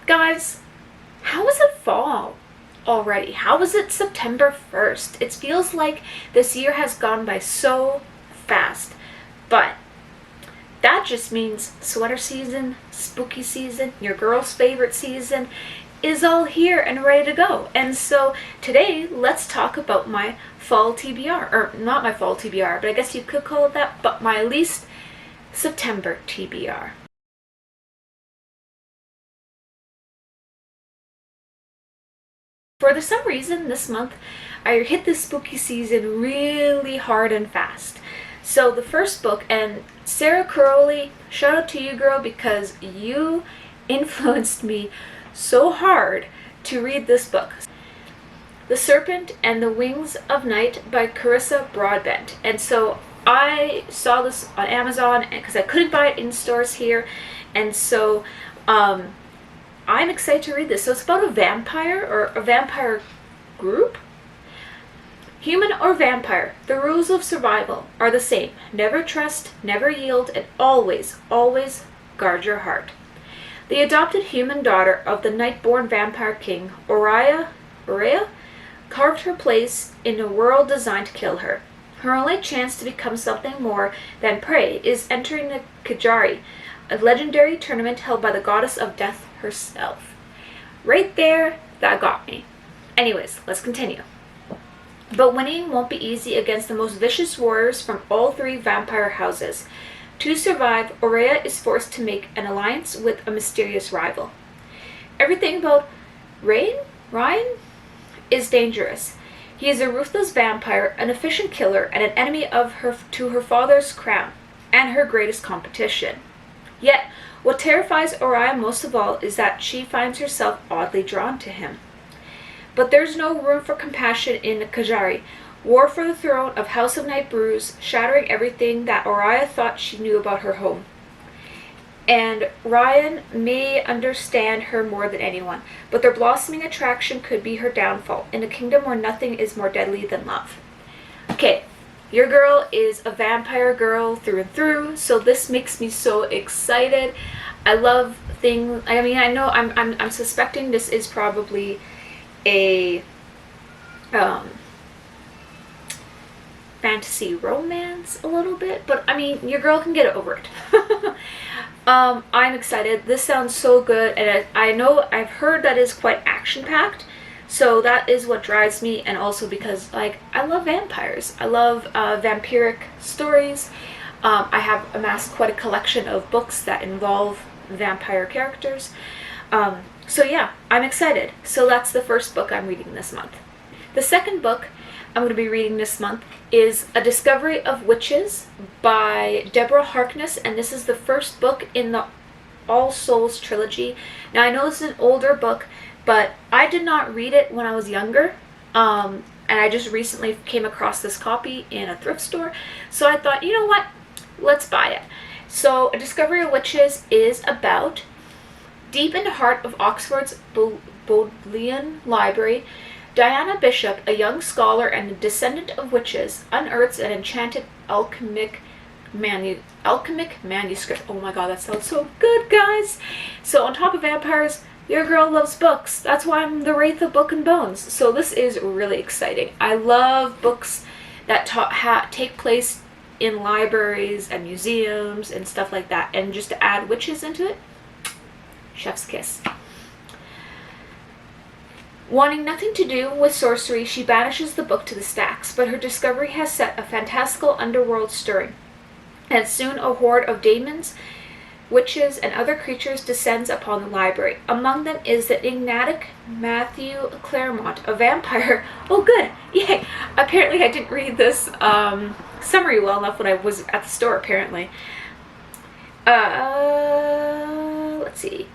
Guys, how is it fall already? How is it September 1st? It feels like this year has gone by so fast, but that just means sweater season, spooky season, your girl's favorite season is all here and ready to go. And so today, let's talk about my fall TBR, or not my fall TBR, but I guess you could call it that, but my least September TBR. For some reason this month, I hit this spooky season really hard and fast. So the first book, and Sarah Crowley, shout out to you, girl, because you influenced me so hard to read this book. The Serpent and the Wings of Night by Carissa Broadbent. And so I saw this on Amazon because I couldn't buy it in stores here, and so I'm excited to read this. So it's about a vampire, or a vampire group. Human or vampire, the rules of survival are the same. Never trust, never yield, and always, always guard your heart. The adopted human daughter of the night-born vampire king, Aurea, carved her place in a world designed to kill her. Her only chance to become something more than prey is entering the Kajari, a legendary tournament held by the goddess of death herself. Right there, that got me. Anyways, let's continue. But winning won't be easy against the most vicious warriors from all three vampire houses. To survive, Aurea is forced to make an alliance with a mysterious rival. Everything about Ryan is dangerous. He is a ruthless vampire, an efficient killer, and an enemy of her father's crown, and her greatest competition. Yet, what terrifies Aurea most of all is that she finds herself oddly drawn to him. But there's no room for compassion in Kajari. War for the throne of House of Night brews, shattering everything that Aurea thought she knew about her home. And Ryan may understand her more than anyone, but their blossoming attraction could be her downfall in a kingdom where nothing is more deadly than love. Okay, your girl is a vampire girl through and through, so this makes me so excited. I love things. I mean, I know I'm suspecting this is probably a fantasy romance a little bit, but I mean, your girl can get over it. I'm excited. This sounds so good, and I know I've heard that is quite action-packed, so that is what drives me, and also because, like, I love vampires. I love vampiric stories. I have amassed quite a collection of books that involve vampire characters. So yeah, I'm excited. So that's the first book I'm reading this month. The second book I'm going to be reading this month is A Discovery of Witches by Deborah Harkness, and this is the first book in the All Souls trilogy. Now, I know this is an older book, but I did not read it when I was younger, and I just recently came across this copy in a thrift store, so I thought, you know what, let's buy it. So, A Discovery of Witches is about, deep in the heart of Oxford's Bodleian Library, Diana Bishop, a young scholar and a descendant of witches, unearths an enchanted alchemic manuscript. Oh my god, that sounds so good, guys! So on top of vampires, your girl loves books. That's why I'm the Wraith of Book and Bones. So this is really exciting. I love books that take place in libraries and museums and stuff like that. And just to add witches into it, chef's kiss. Wanting nothing to do with sorcery, she banishes the book to the stacks, but her discovery has set a fantastical underworld stirring, and soon a horde of demons, witches, and other creatures descends upon the library. Among them is the enigmatic Matthew Claremont, a vampire. Oh good, yay! Apparently I didn't read this summary well enough when I was at the store, apparently. Let's see.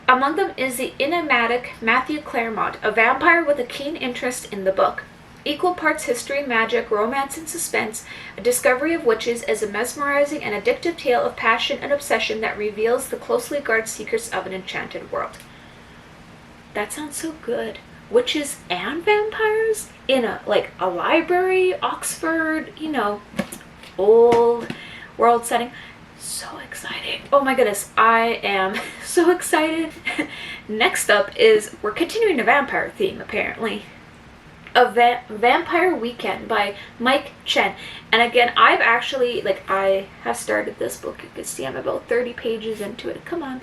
Among them is the enigmatic Matthew Claremont, a vampire with a keen interest in the book. Equal parts history, magic, romance, and suspense, A Discovery of Witches is a mesmerizing and addictive tale of passion and obsession that reveals the closely guarded secrets of an enchanted world. That sounds so good. Witches and vampires in a library, Oxford, old world setting. So exciting. Oh my goodness, I am so excited. Next up is, we're continuing the vampire theme apparently. Vampire Weekend by Mike Chen. And again, I've actually, I have started this book. You can see I'm about 30 pages into it. Come on.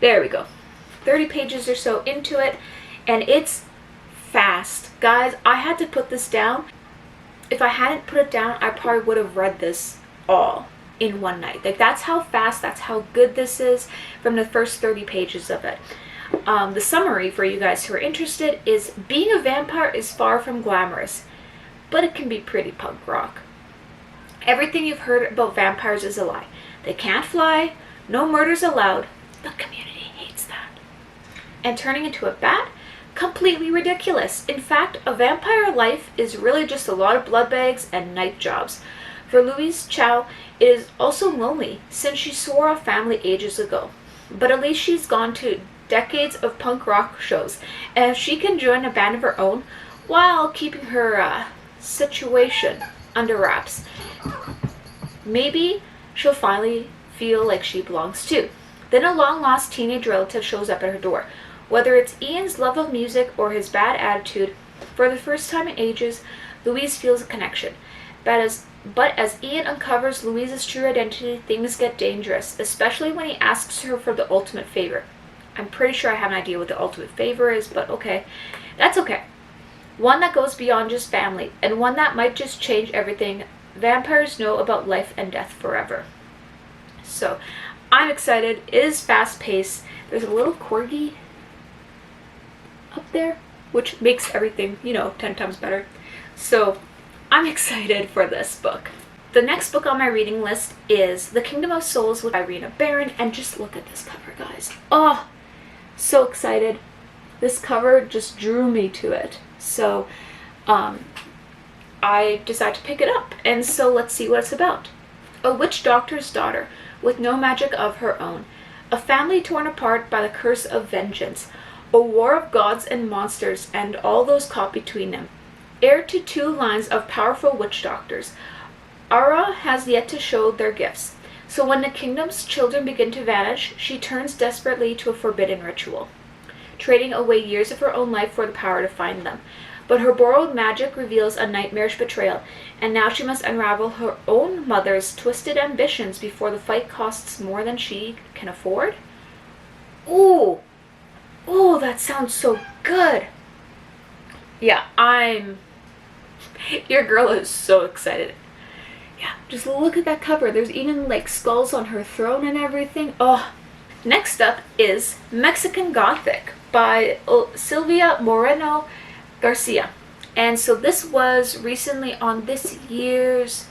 There we go. 30 pages or so into it, and it's fast. Guys, I had to put this down. If I hadn't put it down, I probably would have read this all in one night. That's how fast, that's how good this is from the first 30 pages of it. The summary for you guys who are interested is, being a vampire is far from glamorous, but it can be pretty punk rock. Everything you've heard about vampires is a lie. They can't fly, no murders allowed, the community hates that. And turning into a bat? Completely ridiculous. In fact, a vampire life is really just a lot of blood bags and night jobs. For Louise Chow, it is also lonely since she swore off family ages ago. But at least she's gone to decades of punk rock shows, and if she can join a band of her own while keeping her situation under wraps, maybe she'll finally feel like she belongs too. Then a long-lost teenage relative shows up at her door. Whether it's Ian's love of music or his bad attitude, for the first time in ages, Louise feels a connection. But as Ian uncovers Louise's true identity, things get dangerous, especially when he asks her for the ultimate favor. I'm pretty sure I have an idea what the ultimate favor is, but okay. That's okay. One that goes beyond just family, and one that might just change everything vampires know about life and death forever. So, I'm excited. It is fast-paced. There's a little corgi up there, which makes everything, 10 times better. So, I'm excited for this book. The next book on my reading list is The Kingdom of Souls by Rena Barron, and just look at this cover, guys. Oh, so excited. This cover just drew me to it. So, I decided to pick it up, and so let's see what it's about. A witch doctor's daughter with no magic of her own. A family torn apart by the curse of vengeance. A war of gods and monsters and all those caught between them. Heir to 2 lines of powerful witch doctors, Ara has yet to show their gifts. So when the kingdom's children begin to vanish, she turns desperately to a forbidden ritual, trading away years of her own life for the power to find them. But her borrowed magic reveals a nightmarish betrayal, and now she must unravel her own mother's twisted ambitions before the fight costs more than she can afford? Ooh! Oh, that sounds so good! Yeah, your girl is so excited. Yeah, just look at that cover. There's even skulls on her throne and everything. Oh. Next up is Mexican Gothic by Silvia Moreno Garcia. And so this was recently on this year's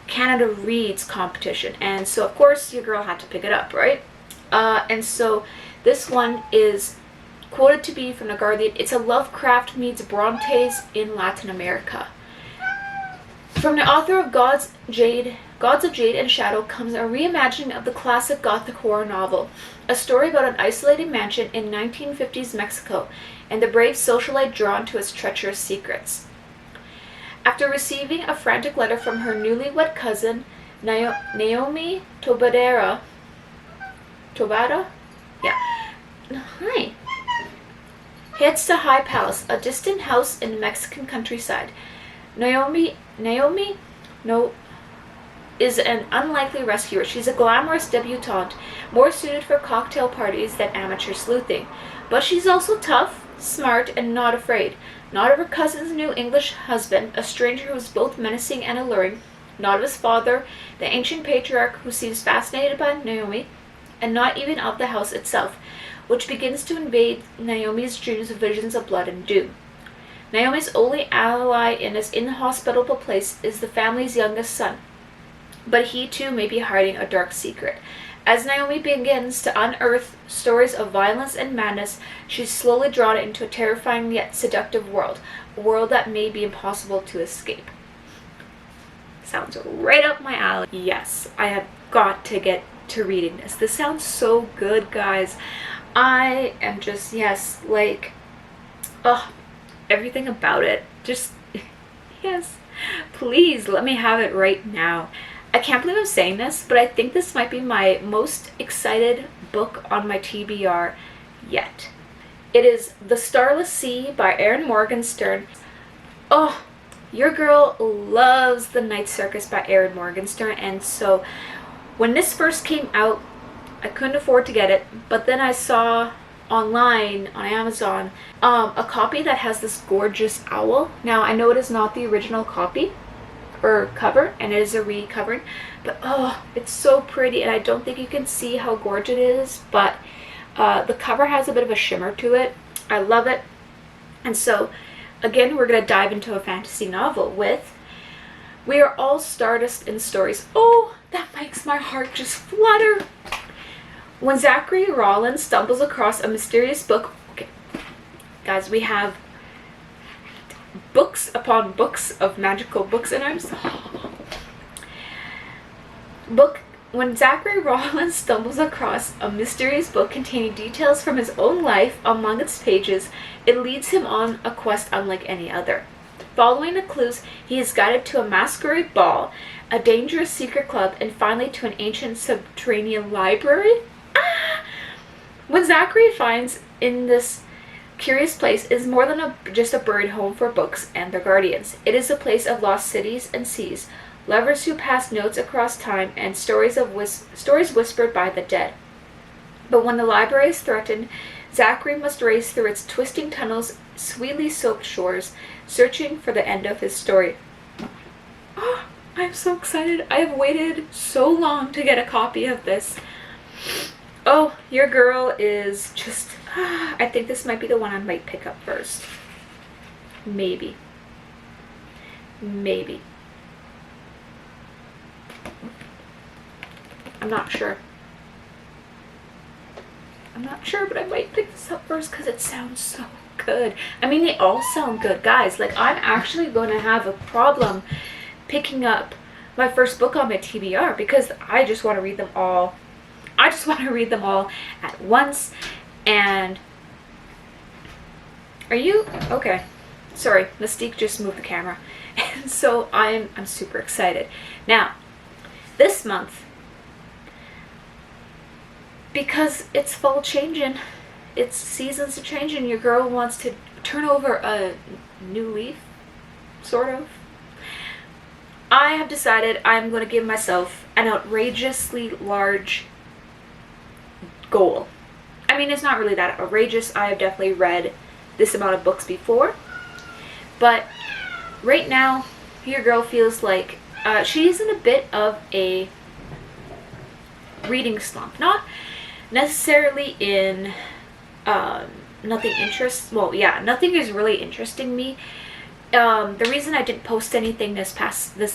Canada Reads competition. And so of course your girl had to pick it up, right? And so this one is quoted to be from The Guardian. It's a Lovecraft meets Brontes in Latin America. From the author of Gods of Jade and Shadow comes a reimagining of the classic Gothic horror novel, a story about an isolated mansion in 1950s Mexico and the brave socialite drawn to its treacherous secrets. After receiving a frantic letter from her newlywed cousin, Naomi Tobada? Yeah. Hi. Heads to High Palace, a distant house in the Mexican countryside. Naomi is an unlikely rescuer. She's a glamorous debutante, more suited for cocktail parties than amateur sleuthing. But she's also tough, smart, and not afraid. Not of her cousin's new English husband, a stranger who is both menacing and alluring. Not of his father, the ancient patriarch who seems fascinated by Naomi. And not even of the house itself, which begins to invade Naomi's dreams of visions of blood and doom. Naomi's only ally in this inhospitable place is the family's youngest son, but he too may be hiding a dark secret. As Naomi begins to unearth stories of violence and madness, she's slowly drawn into a terrifying yet seductive world, a world that may be impossible to escape. Sounds right up my alley. Yes, I have got to get to reading this. This sounds so good, guys. I am just, everything about it. Just, yes. Please let me have it right now. I can't believe I'm saying this, but I think this might be my most excited book on my TBR yet. It is The Starless Sea by Erin Morgenstern. Oh, your girl loves The Night Circus by Erin Morgenstern, and so when this first came out, I couldn't afford to get it, but then I saw online on Amazon a copy that has this gorgeous owl. Now I know it is not the original copy or cover, and it is a recovering, but oh, it's so pretty, and I don't think you can see how gorgeous it is, but the cover has a bit of a shimmer to it. I love it. And so again, we're gonna dive into a fantasy novel with We Are All Stardust in Stories. Oh, that makes my heart just flutter. When Zachary Rollins stumbles across a mysterious book, okay, guys, we have books upon books of magical books, and when Zachary Rollins stumbles across a mysterious book containing details from his own life among its pages, it leads him on a quest unlike any other. Following the clues, he is guided to a masquerade ball, a dangerous secret club, and finally to an ancient subterranean library. When Zachary finds in this curious place is more than just a buried home for books and their guardians. It is a place of lost cities and seas, lovers who pass notes across time, and stories whispered by the dead. But when the library is threatened, Zachary must race through its twisting tunnels, sweetly soaked shores, searching for the end of his story. Oh, I'm so excited. I have waited so long to get a copy of this. Oh, your girl is just... I think this might be the one I might pick up first. Maybe. Maybe. I'm not sure. I'm not sure, but I might pick this up first because it sounds so good. I mean, they all sound good. Guys, like, I'm actually going to have a problem picking up my first book on my TBR because I just want to read them all. I just want to read them all at once. And are you okay? Sorry, Mystique just moved the camera. And so I'm super excited. Now, this month, because it's fall changing, it's seasons are changing, your girl wants to turn over a new leaf, sort of. I have decided I'm going to give myself an outrageously large goal. I mean, it's not really that outrageous. I have definitely read this amount of books before, but right now your girl feels like she's in a bit of a reading slump. Not necessarily in nothing nothing is really interesting me. The reason I didn't post anything this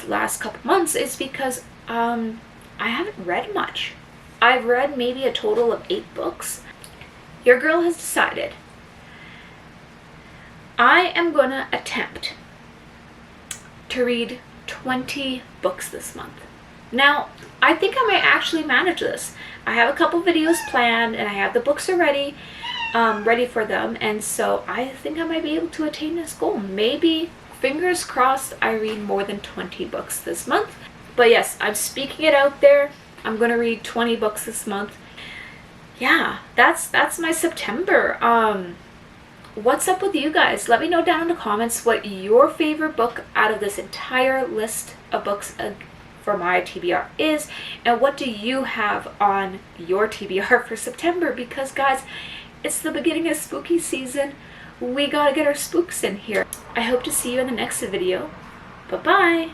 last couple months is because I haven't read much. I've read maybe a total of 8 books. Your girl has decided I am gonna attempt to read 20 books this month. Now, I think I might actually manage this. I have a couple videos planned and I have the books already ready for them, and so I think I might be able to attain this goal. Maybe, fingers crossed, I read more than 20 books this month. But yes, I'm speaking it out there. I'm gonna read 20 books this month. Yeah, that's my September. What's up with you guys? Let me know down in the comments what your favorite book out of this entire list of books for my TBR is, and what do you have on your TBR for September, because guys, it's the beginning of spooky season. We gotta get our spooks in here. I hope to see you in the next video. Bye-bye!